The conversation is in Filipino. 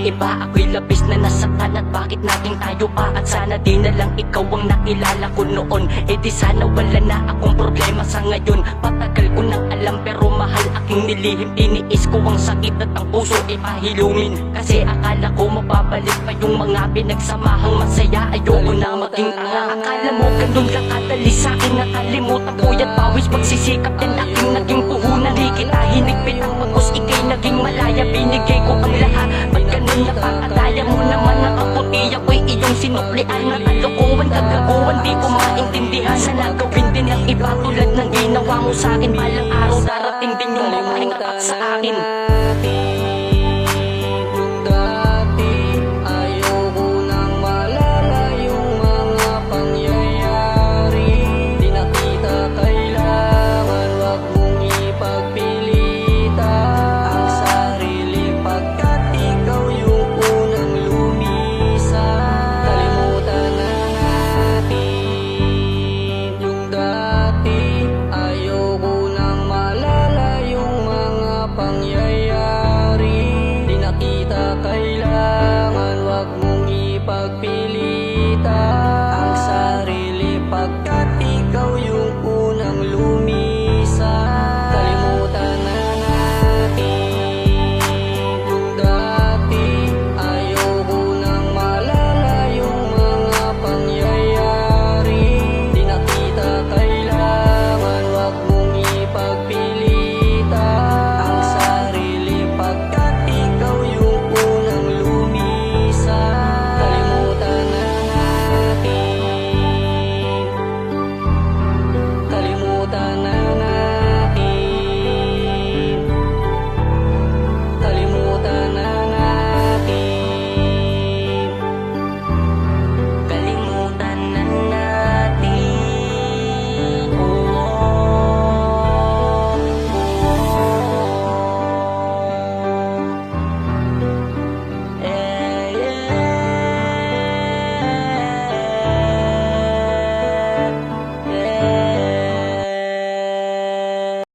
iba. Ako'y labis na nasaktan at bakit naging tayo pa. At sana di na lang ikaw ang nakilala ko noon. E di sana wala na akong problema sa ngayon. Patagal ko nang alam pero mahal aking nilihim. Tiniis ko ang sakit at ang puso ipahilungin. Kasi akala ko mababalik pa yung mga pinagsamahang masaya. Ayoko na maging tanga. Akala mo ganun lang kadali sa'kin. Nakalimutan ko yan pawis pagsisikap din aking naging puhunan. Di kita hinigpit ang pagkos ikay naging malaya. Binigay ko ang lahat. Ba't ganun napakadaya mo naman nakaputi. Ako'y iyong sinuklian na kalokohan kagaguhan. Di ko maintindihan. Sana gawin din ng iba tulad ng ginawa mo sa'kin. Balang araw darating din yung mga tapat sa akin. Pangyayari, di na kita kailangan.